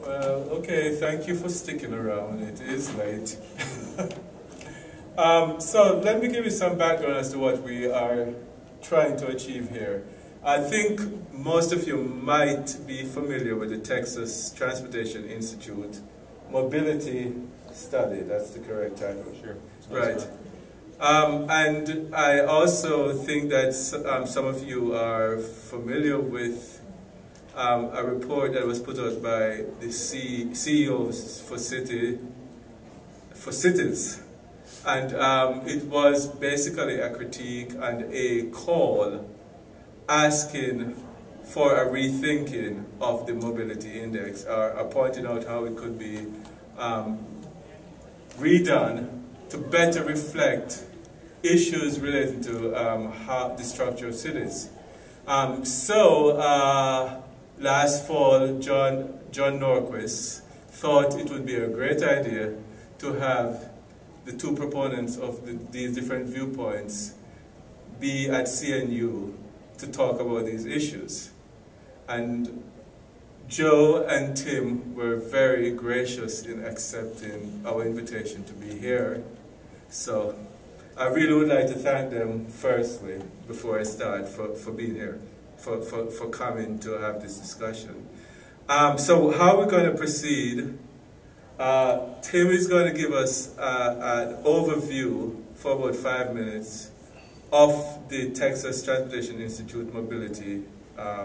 Well, okay, thank you for sticking around. It is late. So let me give you some background as to what we are trying to achieve here. I think most of you might be familiar with the Texas Transportation Institute Mobility Study. That's the correct title. Sure. Right. And I also think that some of you are familiar with a report that was put out by the CEOs for cities. And it was basically a critique and a call asking for a rethinking of the mobility index, or pointing out how it could be redone to better reflect issues relating to the structure of cities. Last fall, John Norquist thought it would be a great idea to have the two proponents of these different viewpoints be at CNU to talk about these issues. And Joe and Tim were very gracious in accepting our invitation to be here. So I really would like to thank them firstly, before I start, for being here, for coming to have this discussion. So how we're going to proceed, Tim is going to give us an overview for about 5 minutes of the Texas Transportation Institute Mobility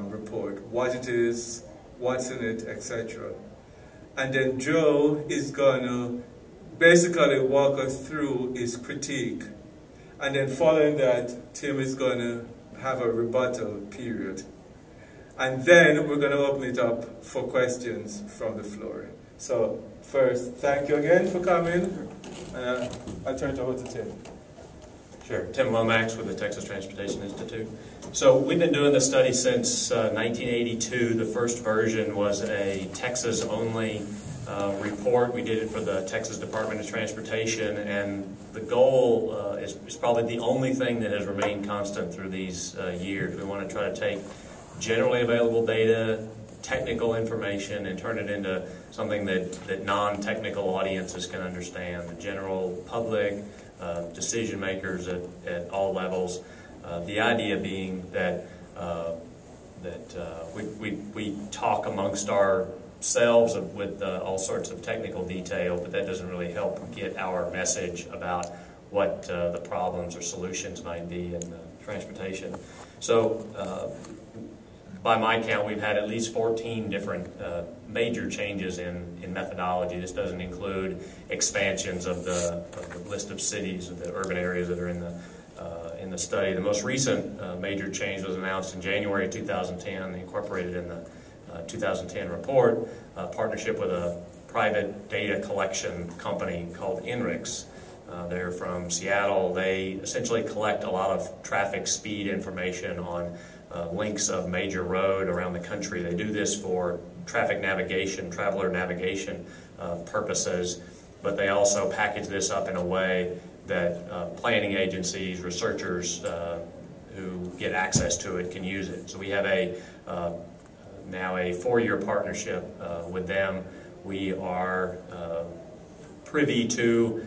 report, what it is, what's in it, etc. And then Joe is going to basically walk us through his critique. And then following that, Tim is going to have a rebuttal period. And then we're going to open it up for questions from the floor. So first, thank you again for coming. I'll turn it over to Tim. Sure. Tim Lomax with the Texas Transportation Institute. So we've been doing this study since 1982. The first version was a Texas-only report. We did it for the Texas Department of Transportation, and the goal is probably the only thing that has remained constant through these years. We want to try to take generally available data, technical information, and turn it into something that non-technical audiences can understand, the general public, decision makers at all levels. The idea being that we talk amongst ourselves with all sorts of technical detail, but that doesn't really help get our message about what the problems or solutions might be in transportation. So by my count, we've had at least 14 different major changes in methodology. This doesn't include expansions of the list of cities, of the urban areas that are in the study. The most recent major change was announced in January 2010, incorporated in the 2010 report, a partnership with a private data collection company called INRIX. They're from Seattle. They essentially collect a lot of traffic speed information on links of major road around the country. They do this for traffic navigation, traveler navigation purposes, but they also package this up in a way that planning agencies, researchers who get access to it can use it. So we have now a 4-year partnership with them. We are privy to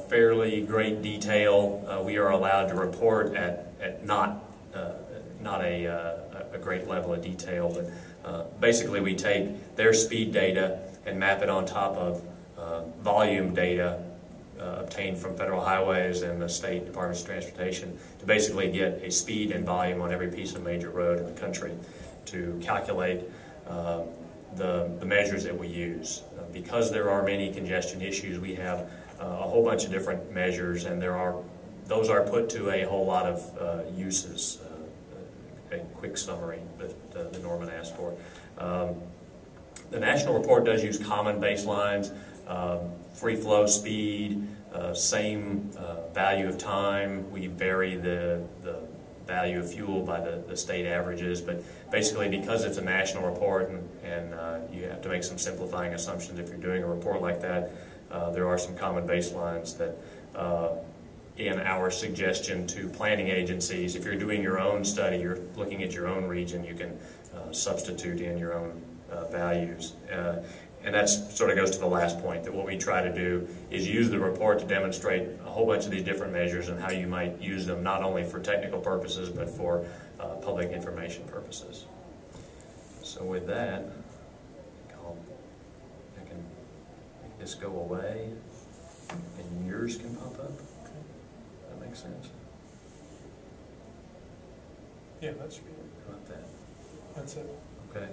fairly great detail. We are allowed to report at not a great level of detail, but basically we take their speed data and map it on top of volume data obtained from federal highways and the state departments of transportation to basically get a speed and volume on every piece of major road in the country to calculate the measures that we use. Because there are many congestion issues, we have a whole bunch of different measures, and those are put to a whole lot of uses. A quick summary that Norman asked for. The national report does use common baselines, free flow speed, same value of time. We vary the value of fuel by the state averages, but basically because it's a national report and you have to make some simplifying assumptions if you're doing a report like that, there are some common baselines that in our suggestion to planning agencies, if you're doing your own study, you're looking at your own region, you can substitute in your own values. And that sort of goes to the last point, that what we try to do is use the report to demonstrate a whole bunch of these different measures and how you might use them not only for technical purposes but for public information purposes. So with that, I can make this go away and yours can pop up. Okay. That makes sense. Yeah, that should be it. How about that? That's it. Okay.